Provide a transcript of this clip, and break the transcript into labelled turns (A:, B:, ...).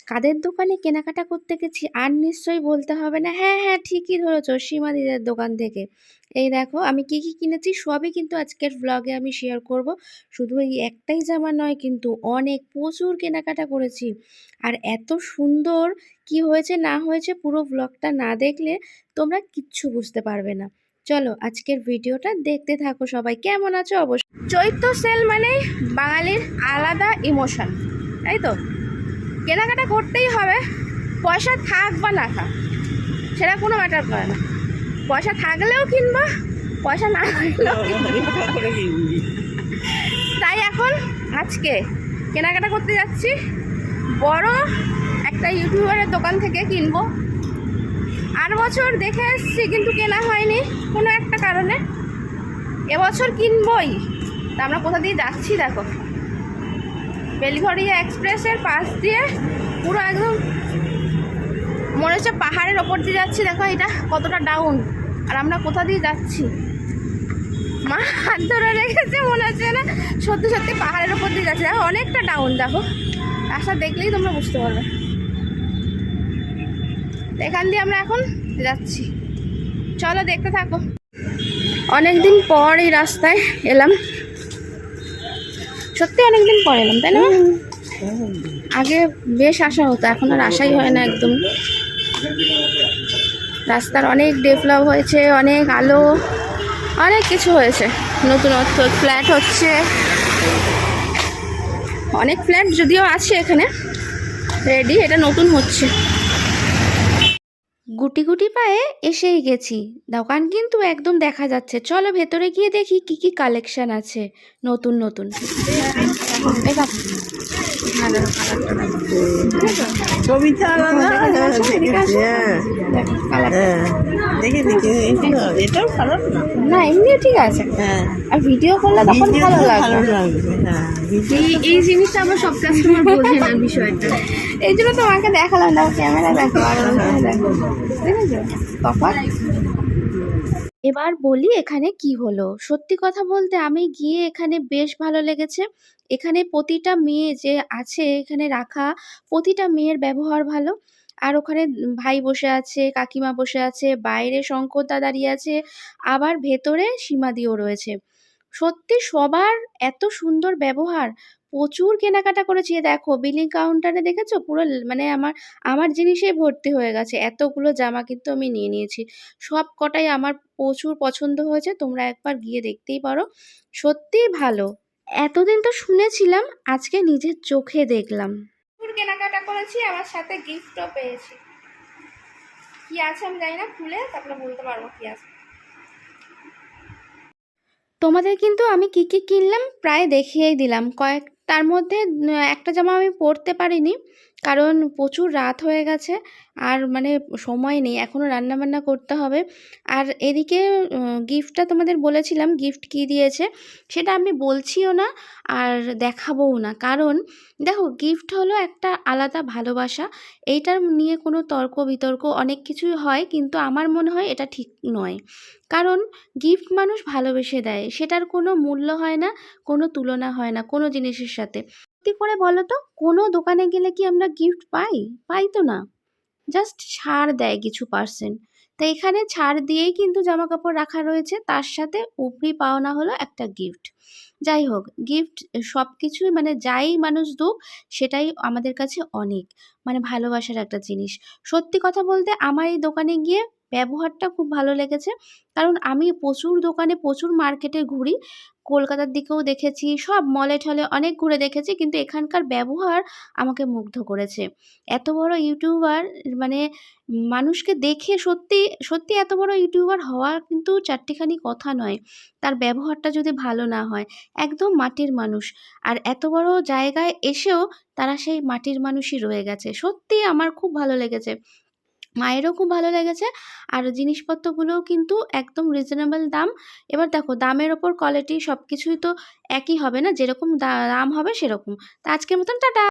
A: কাদের দোকানে কেনাকাটা করতে গেছি আর নিশ্চয়ই বলতে হবে না। হ্যাঁ হ্যাঁ, ঠিকই ধরেছো, সীমাদিদের দোকান থেকে। এই দেখো আমি কি কি কিনেছি সবই কিন্তু আজকের ব্লগে আমি শেয়ার করব। শুধু এই একটাই জামা নয়, কিন্তু অনেক প্রচুর কেনাকাটা করেছি। আর এত সুন্দর কি হয়েছে না হয়েছে পুরো ব্লগটা না দেখলে তোমরা কিচ্ছু বুঝতে পারবে না। চলো আজকের ভিডিওটা দেখতে থাকো সবাই। কেমন আছো? অবশ্যই চৈত্র সেল মানে বাঙালির আলাদা ইমোশন, তাই তো? কেনাকাটা করতেই হবে, পয়সা থাক বা না থাক সেটা কোনো ম্যাটার করে না। পয়সা থাকলেও কিনবো, পয়সা না থাকলেও তাই এখন আজকে কেনাকাটা করতে যাচ্ছি বড় একটা ইউটিউবারের দোকান থেকে কিনবো। 8 বছর দেখে এসছি কিন্তু কেনা হয়নি কোনো একটা কারণে, এবছর কিনবই। তা আমরা কোথা দিয়ে যাচ্ছি দেখো, বেলঘরিয়া এক্সপ্রেসের পাশ দিয়ে পুরো একদম মনে হচ্ছে পাহাড়ের ওপর দিয়ে যাচ্ছি। দেখো এটা কতটা ডাউন, আর আমরা কোথা দিয়ে যাচ্ছি। মা হাত ধরে রেখেছে, মনে হচ্ছে না সত্যি সত্যি পাহাড়ের ওপর দিয়ে যাচ্ছি। দেখো অনেকটা ডাউন, দেখো রাস্তা দেখলেই তোমরা বুঝতে পারবে। এখান দিয়ে আমরা এখন যাচ্ছি, চলো দেখতে থাকো। অনেকদিন পর এই রাস্তায় এলাম, সত্যি অনেকদিন পর এলাম, তাই না? আগে বেশ আসা হতো, এখন আর আসাই হয় না একদম। রাস্তার অনেক ডেভেলপ হয়েছে, অনেক আলো, অনেক কিছু হয়েছে, নতুনত্ব ফ্ল্যাট হচ্ছে, অনেক ফ্ল্যাট যদিও আছে এখানে রেডি, এটা নতুন হচ্ছে। গুটি গুটি পায়ে এসেই গেছি, দোকান কিন্তু একদম দেখা যাচ্ছে। চলো ভেতরে গিয়ে দেখি কি কি কালেকশন আছে নতুন নতুন। না এমনিও ঠিক আছে, আর ভিডিও করলে তখন ভালো লাগবে। এই জিনিসটা আবার সব কাস্টমার বোঝে না বিষয়টা, এই জন্য তোমাকে দেখালাম। দেখো ক্যামেরা দেখো, আর দেখো, দেখেছো তফাৎ। এবার বলি এখানে কি হলো। সত্যি কথা বলতে আমি গিয়ে এখানে বেশ ভালো লেগেছে। এখানে প্রতিটা মেয়ে যে আছে এখানে রাখা, প্রতিটা মেয়ের ব্যবহার ভালো। আর ওখানে ভাই বসে আছে, কাকিমা বসে আছে, বাইরে শঙ্করদা দাঁড়িয়ে আছে, আবার ভেতরে সীমাদিও রয়েছে। সত্যি সবার এত সুন্দর ব্যবহার। প্রচুর কেনাকাটা করেছি। দেখো বিলিং কাউন্টারে দেখেছো পুরো মানে আমার জিনিসেই ভর্তি হয়ে গেছে। এতগুলো জামা কিন্তু আমি নিয়ে নিয়েছি, সব কটাই আমার প্রচুর পছন্দ হয়েছে। তোমরা একবার গিয়ে দেখতেই পারো, সত্যিই ভালো। এতদিন তো শুনেছিলাম, আজকে নিজের চোখে দেখলাম। প্রচুর কেনাকাটা করেছি, আমার সাথে গিফটও পেয়েছি। কি আছে আমি জানি না, খুলে তারপরে বলতে পারবো কি আছে। তোমাদের কিন্তু আমি কি কি কিনলাম প্রায় দেখিয়েই দিলাম। তার মধ্যে একটা জামা আমি পরতে পারিনি, কারণ প্রচুর রাত হয়ে গেছে আর মানে সময় নেই, এখনও রান্নাবান্না করতে হবে। আর এদিকে গিফটটা তোমাদের বলেছিলাম, গিফট কি দিয়েছে সেটা আমি বলছিও না আর দেখাবোও না। কারণ দেখো গিফট হলো একটা আলাদা ভালোবাসা, এইটার নিয়ে কোনো তর্ক বিতর্ক অনেক কিছুই হয়, কিন্তু আমার মনে হয় এটা ঠিক নয়। কারণ গিফট মানুষ ভালোবেসে দেয়, সেটার কোনো মূল্য হয় না, কোনো তুলনা হয় না কোনো জিনিসের সাথে। সত্যি করে বলো তো, কোনো দোকানে গেলে কি আমরা গিফট পাই? পাই তো না, জাস্ট ছাড় দেয় কিছু পার্সেন্ট। তো এখানে ছাড় দিয়েই কিন্তু জামা কাপড় রাখা রয়েছে, তার সাথে উপরি পাওনা হলো একটা গিফট। যাই হোক, গিফট সব কিছুই মানে যাই মানুষ দুক সেটাই আমাদের কাছে অনেক মানে ভালোবাসার একটা জিনিস। সত্যি কথা বলতে আমার এই দোকানে গিয়ে ব্যবহারটা খুব ভালো লেগেছে। কারণ আমি প্রচুর দোকানে প্রচুর মার্কেটে ঘুরি, কলকাতার দিকেও দেখেছি, সব মলে ঠলে অনেক ঘুরে দেখেছি, কিন্তু এখানকার ব্যবহার আমাকে মুগ্ধ করেছে। এত বড় ইউটিউবার মানে মানুষকে দেখে সত্যি সত্যি এত বড় ইউটিউবার হওয়া কিন্তু চারটিখানি কথা নয়। তার ব্যবহারটা যদি ভালো না হয়, একদম মাটির মানুষ, আর এত বড় জায়গায় এসেও তারা সেই মাটির মানুষই রয়ে গেছে। সত্যি আমার খুব ভালো লেগেছে, মায়েরও খুব ভালো লেগেছে। আর জিনিসপত্রগুলোও কিন্তু একদম রিজনেবল দাম। এবার দেখো দামের ওপর কোয়ালিটি সব কিছুই তো একই হবে না, যেরকম দাম হবে সেরকম। তা আজকের মতন টাটা।